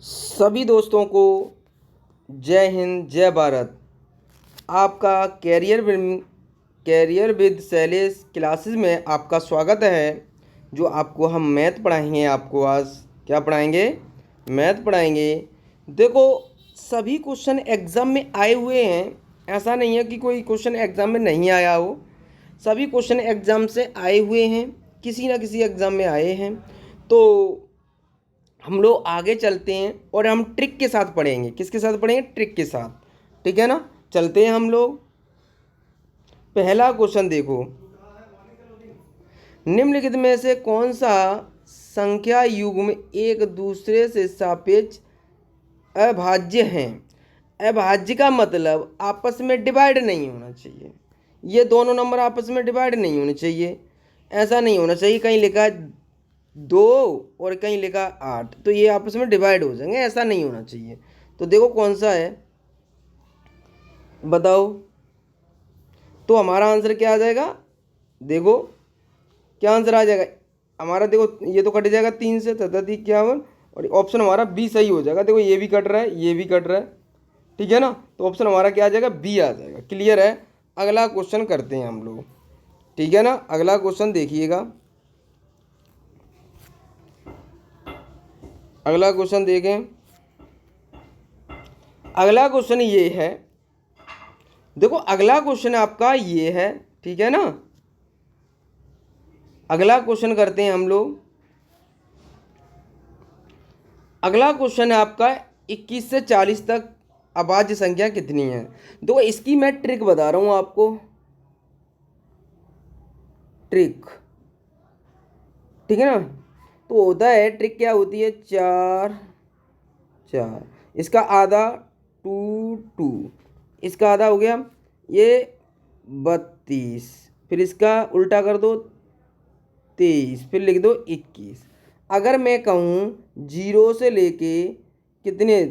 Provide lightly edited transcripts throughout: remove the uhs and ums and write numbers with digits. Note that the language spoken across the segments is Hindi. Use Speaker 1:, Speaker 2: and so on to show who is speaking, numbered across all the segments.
Speaker 1: सभी दोस्तों को जय हिंद जय भारत। आपका कैरियर विद शैलेश क्लासेस में आपका स्वागत है। जो आपको हम मैथ पढ़ाएंगे, आपको आज क्या पढ़ाएंगे? मैथ पढ़ाएंगे। देखो, सभी क्वेश्चन एग्ज़ाम में आए हुए हैं। ऐसा नहीं है कि कोई क्वेश्चन एग्ज़ाम में नहीं आया हो। सभी क्वेश्चन एग्ज़ाम से आए हुए हैं, किसी ना किसी एग्ज़ाम में आए हैं। तो हम लोग आगे चलते हैं और हम ट्रिक के साथ पढ़ेंगे। किसके साथ पढ़ेंगे? ट्रिक के साथ। ठीक है ना? चलते हैं हम लोग। पहला क्वेश्चन देखो, निम्नलिखित में से कौन सा संख्या युग्म एक दूसरे से सापेक्ष अभाज्य हैं? अभाज्य का मतलब आपस में डिवाइड नहीं होना चाहिए। ये दोनों नंबर आपस में डिवाइड नहीं होने चाहिए। ऐसा नहीं होना चाहिए कहीं लिखा 2 और कहीं लिखा 8 तो ये आपस में डिवाइड हो जाएंगे, ऐसा नहीं होना चाहिए। तो देखो कौन सा है, बताओ। तो हमारा आंसर क्या आ जाएगा? देखो क्या आंसर आ जाएगा हमारा। देखो ये तो कट जाएगा 3 से 33 और ऑप्शन हमारा बी सही हो जाएगा। देखो ये भी कट रहा है, ये भी कट रहा है। ठीक है ना? तो ऑप्शन हमारा क्या आ जाएगा? बी आ जाएगा। क्लियर है? अगला क्वेश्चन करते हैं हम लोग। ठीक है ना? अगला क्वेश्चन देखिएगा। अगला क्वेश्चन देखें। अगला क्वेश्चन ये है। देखो अगला क्वेश्चन आपका ये है। ठीक है ना? अगला क्वेश्चन करते हैं हम लोग। अगला क्वेश्चन है आपका 21 से 40 तक अभाज्य संख्या कितनी है? देखो इसकी मैं ट्रिक बता रहा हूं आपको। ट्रिक, ठीक है ना? तो होता है, ट्रिक क्या होती है? 4 4, इसका आधा 2 2, इसका आधा हो गया ये 32, फिर इसका उल्टा कर दो 23, फिर लिख दो 21। अगर मैं कहूँ 0 से लेके कितने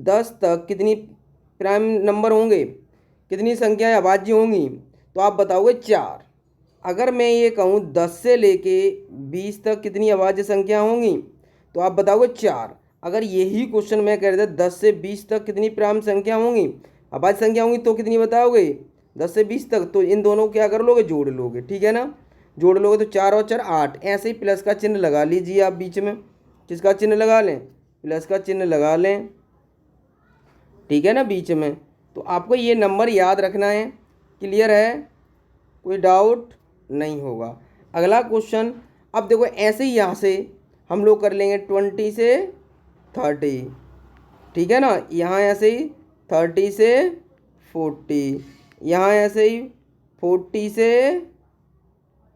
Speaker 1: 10 तक कितनी प्राइम नंबर होंगे, कितनी संख्याएं अभाज्य होंगी, तो आप बताओगे 4। अगर मैं ये कहूँ 10 से लेके 20 तक कितनी अभाज्य संख्या होंगी, तो आप बताओगे 4। अगर यही क्वेश्चन मैं कह रहा था 10 से 20 तक कितनी प्राइम संख्या होंगी, अभाज्य संख्या होंगी, तो कितनी बताओगे? 10 से 20 तक। तो इन दोनों को क्या कर लोगे? जोड़ लोगे। ठीक है ना? जोड़ लोगे तो 4 और 4 8। ऐसे ही प्लस का चिन्ह लगा लीजिए आप बीच में। किसका चिन्ह लगा लें? प्लस का चिन्ह लगा लें। ठीक है ना? बीच में। तो आपको ये नंबर याद रखना है। क्लियर है? कोई डाउट नहीं होगा। अगला क्वेश्चन, अब देखो ऐसे ही यहाँ से हम लोग कर लेंगे 20 से 30। ठीक है ना? यहाँ ऐसे ही 30 से 40, यहाँ ऐसे ही 40 से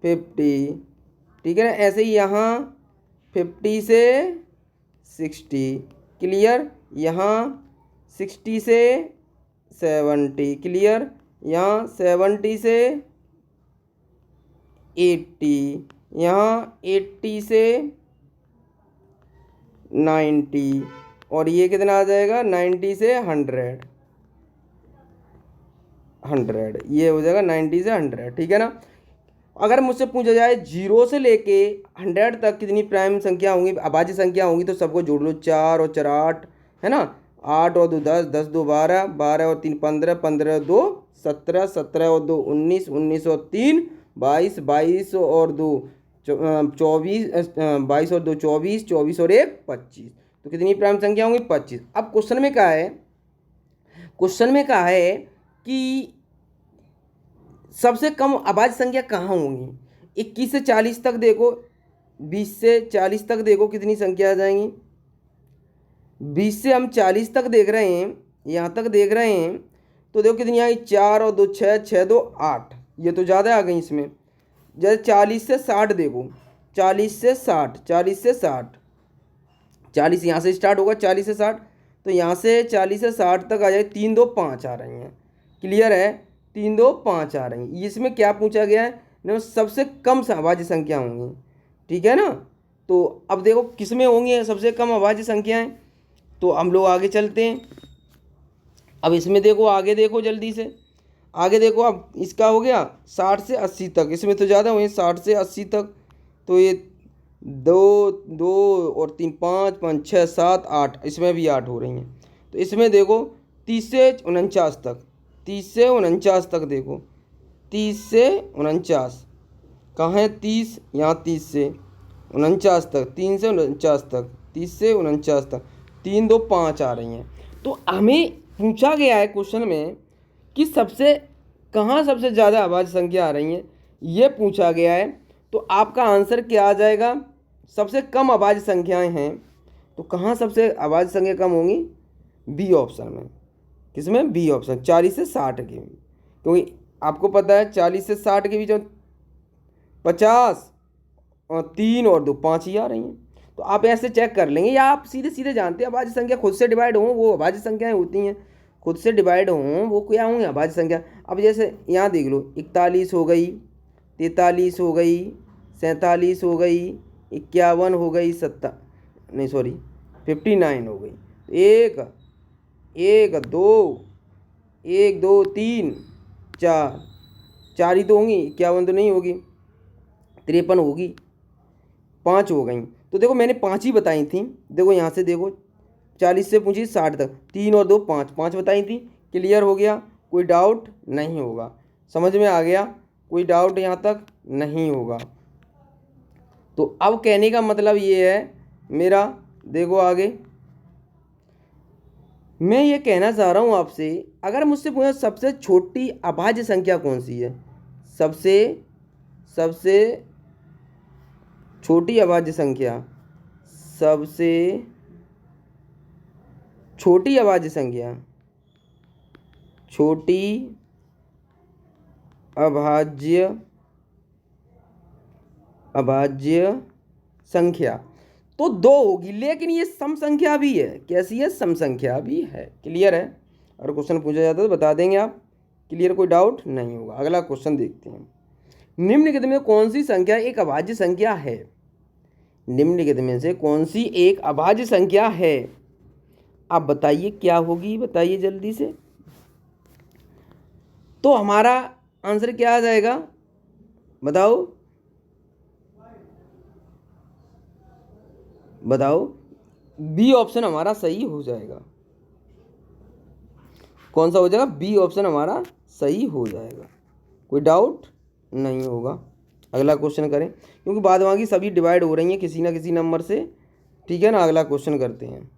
Speaker 1: 50। ठीक है ना? ऐसे ही यहाँ 50 से 60। क्लियर? यहाँ 60 से 70। क्लियर? यहाँ 70 से 80, यहाँ 80 से 90, और ये कितना आ जाएगा? 90 से 100। ये हो जाएगा 90 से 100। ठीक है ना? अगर मुझसे पूछा जाए 0 से लेके 100 तक कितनी प्राइम संख्या होंगी, अभाज्य संख्या होंगी, तो सबको जोड़ लो। 4 और 4 8, है ना? 8 और 2 10, 10 2 12, 12 और 3 15, 15 और 2 17, 17 और 2 19, 19 और 3 22, 22 और 2 24, 22 और 2 24, 24 और 1 25। तो कितनी प्राइम संख्या होंगी? 25। अब क्वेश्चन में कहा है, कि सबसे कम अभाज्य संख्या कहाँ होंगी? 21 से 40 तक देखो, 20 से 40 तक देखो कितनी संख्या आ जाएंगी। 20 से हम 40 तक देख रहे हैं, यहाँ तक देख रहे हैं, तो देखो कितनी आई? 4 और 2 6, 6 2 8। ये तो ज़्यादा आ गई इसमें। जैसे 40 से 60 देखो, 40 से 60, 40 से 60, 40 यहाँ से स्टार्ट होगा 40 से 60, तो यहाँ से 40 से 60 तक आ जाए। 3 2 5 आ रही हैं। क्लियर है? 3 2 5 आ रही हैं। इसमें क्या पूछा गया है ना? सबसे कम अभाज्य संख्या होंगी। ठीक है ना? तो अब देखो किस में होंगी सबसे कम अभाज्य संख्याएं, तो हम लोग आगे चलते हैं। अब इसमें देखो, आगे देखो जल्दी से, आगे देखो। अब इसका हो गया 60 से 80 तक, इसमें तो ज़्यादा हुए 60 से 80 तक, तो ये दो दो और तीन, पाँच पाँच छः सात आठ, इसमें भी 8 हो रही हैं। तो इसमें देखो 30 से 49 तक, 30 से 49 तक देखो, 30 से 49 कहाँ है, 30 यहाँ, 30 से 49 तक, 3 से 49 तक, 30 से 49 तक, 3 2 5 आ रही हैं। तो हमें पूछा गया है क्वेश्चन में कि सबसे कहाँ सबसे ज़्यादा अभाज्य संख्या आ रही हैं, ये पूछा गया है। तो आपका आंसर क्या आ जाएगा, सबसे कम अभाज्य संख्याएं हैं, तो कहाँ सबसे अभाज्य संख्या कम होंगी, बी ऑप्शन में। किसमें, बी ऑप्शन, 40 से 60 के, क्योंकि आपको पता है 40 से 60 के बीच 50 और 3 और 2 5 ही आ रही हैं। तो आप ऐसे चेक कर लेंगे, या आप सीधे सीधे जानते हैं अभाज्य संख्या खुद से डिवाइड हों वो अभाज्य संख्याएं होती हैं, खुद से डिवाइड हों वो क्या होंगी, अभाज्य संख्या। अब जैसे यहाँ देख लो, 41 हो गई, 43 हो गई, 47 हो गई, 51 हो गई, 59 हो गई। एक एक दो, 1 2 3 4, 4 ही तो होंगी, 51 तो नहीं होगी, 53 होगी, 5 हो गई। तो देखो मैंने 5 ही बताई थी, देखो यहाँ से देखो 40 से पूछी 60 तक, 3 और 2 5, 5 बताई थी। क्लियर हो गया, कोई डाउट नहीं होगा, समझ में आ गया, कोई डाउट यहाँ तक नहीं होगा। तो अब कहने का मतलब ये है मेरा, देखो आगे मैं ये कहना चाह रहा हूँ आपसे, अगर मुझसे पूछा सबसे छोटी अभाज्य संख्या कौन सी है, सबसे सबसे छोटी अभाज्य संख्या, सबसे छोटी अभाज्य संख्या, छोटी अभाज्य संख्या तो 2 होगी, लेकिन ये सम संख्या भी है। कैसी है, सम संख्या भी है। क्लियर है, अगर क्वेश्चन पूछा जाता है तो बता देंगे आप। क्लियर, कोई डाउट नहीं होगा। अगला क्वेश्चन देखते हैं, निम्नलिखित में कौन सी संख्या एक अभाज्य संख्या है, निम्नलिखित में से कौन सी एक अभाज्य संख्या है, आप बताइए क्या होगी, बताइए जल्दी से। तो हमारा आंसर क्या आ जाएगा, बताओ बताओ, बी ऑप्शन हमारा सही हो जाएगा। कौन सा हो जाएगा, बी ऑप्शन हमारा सही हो जाएगा, कोई डाउट नहीं होगा। अगला क्वेश्चन करें, क्योंकि बाद बाकी सभी डिवाइड हो रही हैं किसी ना किसी नंबर से, ठीक है ना। अगला क्वेश्चन करते हैं,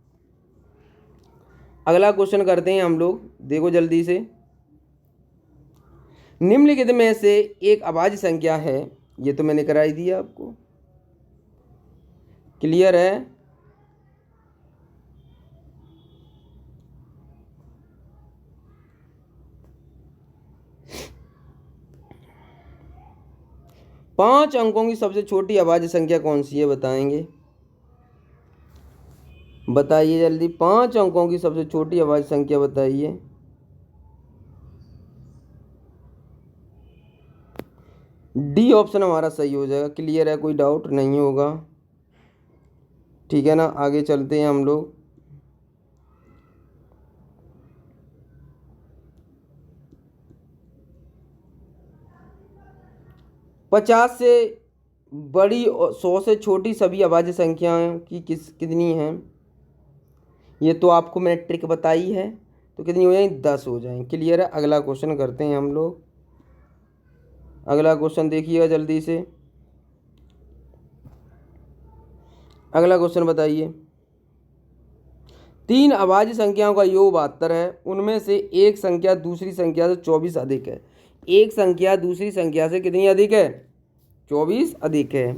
Speaker 1: अगला क्वेश्चन करते हैं हम लोग, देखो जल्दी से। निम्नलिखित में से एक अभाज्य संख्या है, ये तो मैंने कराई दिया आपको, क्लियर है। पांच अंकों की सबसे छोटी अभाज्य संख्या कौन सी है, बताएंगे, बताइए जल्दी, 5 अंकों की सबसे छोटी अभाज्य संख्या बताइए। डी ऑप्शन हमारा सही हो जाएगा। क्लियर है, कोई डाउट नहीं होगा, ठीक है ना। आगे चलते हैं हम लोग, पचास से बड़ी और 100 से छोटी सभी अभाज्य संख्याएं की कितनी हैं, ये तो आपको मैंने ट्रिक बताई है। तो कितनी हो जाएंगी, 10 हो जाएंगी। क्लियर है, अगला क्वेश्चन करते हैं हम लोग। अगला क्वेश्चन देखिएगा जल्दी से, अगला क्वेश्चन बताइए। 3 अभाज्य संख्याओं का योग 72 है, उनमें से एक संख्या दूसरी संख्या से 24 अधिक है। एक संख्या दूसरी संख्या से कितनी अधिक है, 24 अधिक है।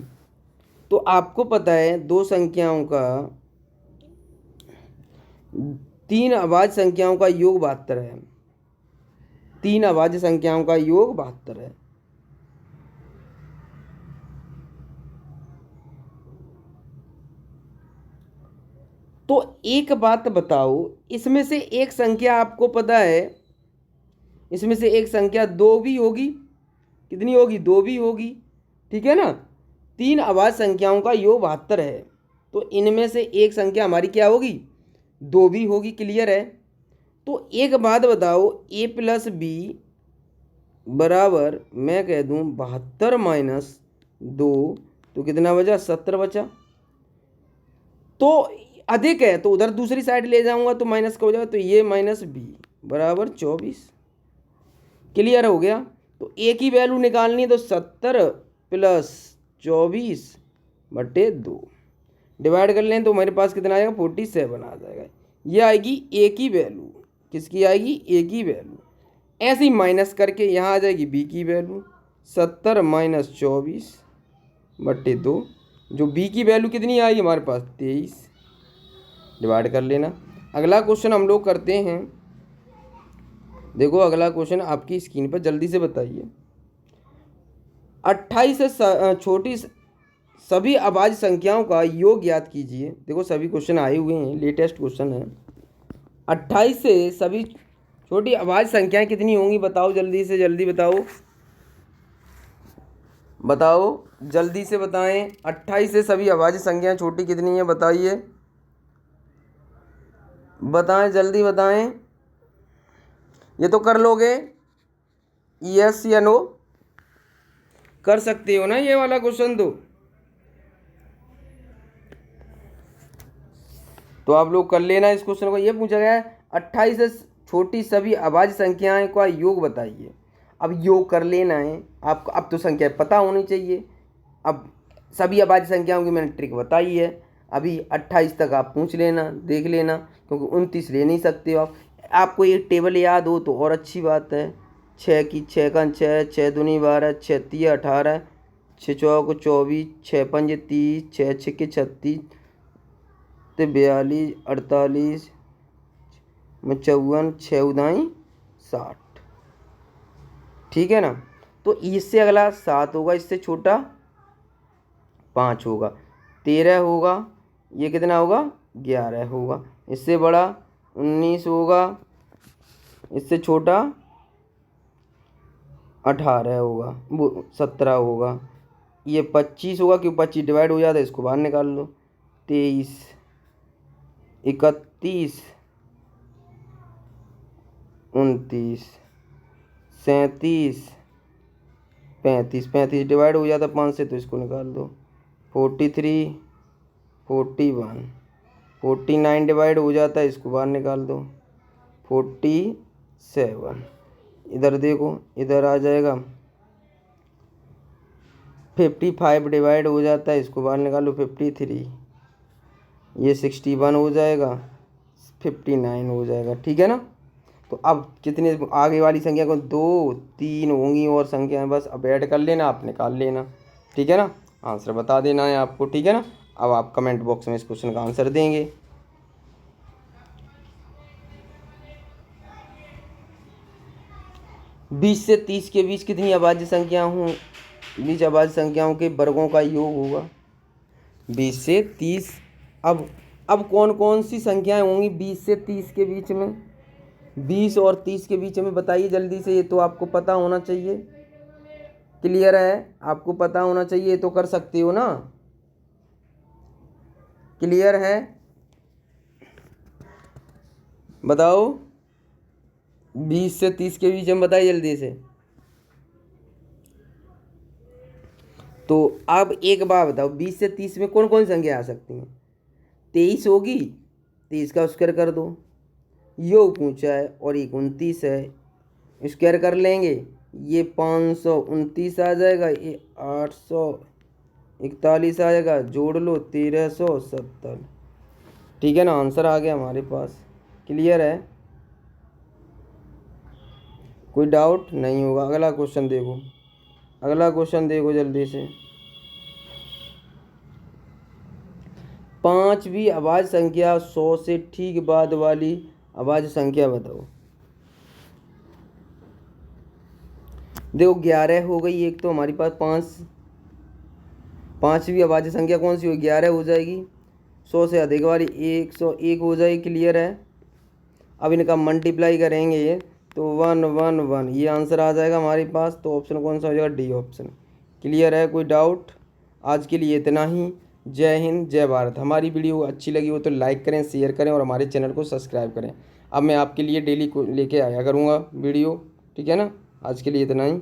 Speaker 1: तो आपको पता है दो संख्याओं का, 3 अभाज्य संख्याओं का योग 72 है, 3 अभाज्य संख्याओं का योग 72 है। तो एक बात बताओ, इसमें से एक संख्या आपको पता है, इसमें से एक संख्या 2 भी होगी, कितनी होगी, 2 भी होगी, ठीक है ना। 3 अभाज्य संख्याओं का योग 72 है, तो इनमें से एक संख्या हमारी क्या होगी, 2 भी होगी। क्लियर है। तो एक बात बताओ, a प्लस बी बराबर मैं कह दूं 72 माइनस 2 तो कितना बचा, 70 बचा। तो अधिक है तो उधर दूसरी साइड ले जाऊंगा तो माइनस का हो जाएगा, तो ये माइनस बी बराबर 24। क्लियर हो गया। तो ए की वैल्यू निकालनी है तो 70 प्लस 24/2 डिवाइड कर लें तो हमारे पास कितना आएगा, 47 आ जाएगा। ये आएगी ए की वैल्यू। किसकी आएगी, ए की वैल्यू। ऐसे ही माइनस करके यहाँ आ जाएगी बी की वैल्यू, 70 माइनस 24/2। जो बी की वैल्यू कितनी आएगी हमारे पास, 23। डिवाइड कर लेना। अगला क्वेश्चन हम लोग करते हैं। देखो अगला क्वेश्चन आपकी स्क्रीन पर, जल्दी से बताइए। 28 से छोटी सभी अभाज्य संख्याओं का योग ज्ञात कीजिए। देखो सभी क्वेश्चन आए हुए हैं, लेटेस्ट क्वेश्चन है। 28 से सभी छोटी अभाज्य संख्याएं कितनी होंगी, बताओ जल्दी से, जल्दी बताओ, बताओ जल्दी से बताएं। 28 से सभी अभाज्य संख्याएं छोटी कितनी है, बताइए, बताएं जल्दी बताएं। ये तो कर लोगे, यस या नो, कर सकते हो ना ये वाला क्वेश्चन। तो आप लोग कर लेना इस क्वेश्चन को। ये पूछा गया है 28 से छोटी सभी अभाज्य संख्याएं का योग बताइए। अब योग कर लेना है आपको। अब तो संख्या पता होनी चाहिए। अब सभी अभाज्य संख्याओं की मैंने ट्रिक बताई है। अभी 28 तक आप पूछ लेना, देख लेना, क्योंकि 29 ले नहीं सकते हो आप। आपको ये टेबल याद हो तो और अच्छी बात है। 6 की 6 का 6, 6 दूनी 12, 6 तिया 18, 6 चौक 24, 6 पंजे 30, 6 छक्के 36, 42, 48, 54, 6 उदाई 60। ठीक है ना। तो इससे अगला 7 होगा, इससे छोटा 5 होगा, 13 होगा, ये कितना होगा 11 होगा, इससे बड़ा 19 होगा, इससे छोटा 18 होगा, वो 17 होगा, ये 25 होगा, क्योंकि 25 डिवाइड हो जाता है, इसको बाहर निकाल लो। 23, 31, 29, 37, 35, 35 डिवाइड हो जाता 5 से, तो इसको निकाल दो। 43, 41, 49 डिवाइड हो जाता है, इसको बाहर निकाल दो। 47, इधर देखो, इधर आ जाएगा। 55 डिवाइड हो जाता है, इसको बाहर निकालो। 53, ये 61 हो जाएगा, 59 हो जाएगा। ठीक है ना। तो अब कितने आगे वाली संख्या को 2, 3 होंगी और संख्याएं, बस अब ऐड कर लेना, आप निकाल लेना। ठीक है ना, आंसर बता देना है आपको। ठीक है ना। अब आप कमेंट बॉक्स में इस क्वेश्चन का आंसर देंगे। बीस से 30 के बीच कितनी अभाज्य संख्या हों, बीच अभाज्य संख्याओं के वर्गों का योग होगा 20 से 30। अब कौन कौन सी संख्याएं होंगी 20 से 30 के बीच में, 20 और 30 के बीच में, बताइए जल्दी से। ये तो आपको पता होना चाहिए। क्लियर है, आपको पता होना चाहिए, तो कर सकते हो ना। क्लियर है, बताओ। 20 से 30 के बीच में बताइए जल्दी से। तो अब एक बार बताओ, 20 से 30 में कौन कौन संख्या आ सकती हैं। 23 होगी, 23 का स्क्वायर कर दो, योग पूछा है, और एक 29 है, स्क्वायर कर लेंगे, ये 529 आ जाएगा, ये 841 आएगा, जोड़ लो 1370। ठीक है ना, आंसर आ गया हमारे पास। क्लियर है, कोई डाउट नहीं होगा। अगला क्वेश्चन देखो, अगला क्वेश्चन देखो जल्दी से। 5वीं अभाज्य संख्या 100 से ठीक बाद वाली अभाज्य संख्या बताओ। देखो 11 हो गई एक, तो हमारी पास 5वीं अभाज्य संख्या कौन सी होगी, 11 हो जाएगी। 100 से अधिक वाली 101 हो जाएगी। क्लियर है। अब इनका मल्टीप्लाई करेंगे ये, तो 1 1 1, ये आंसर आ जाएगा हमारे पास। तो ऑप्शन कौन सा हो जाएगा, डी ऑप्शन। क्लियर है, कोई डाउट। आज के लिए इतना ही। जय हिंद, जय भारत। हमारी वीडियो अच्छी लगी हो तो लाइक करें, शेयर करें और हमारे चैनल को सब्सक्राइब करें। अब मैं आपके लिए डेली को लेके आया करूँगा वीडियो। ठीक है ना, आज के लिए इतना ही।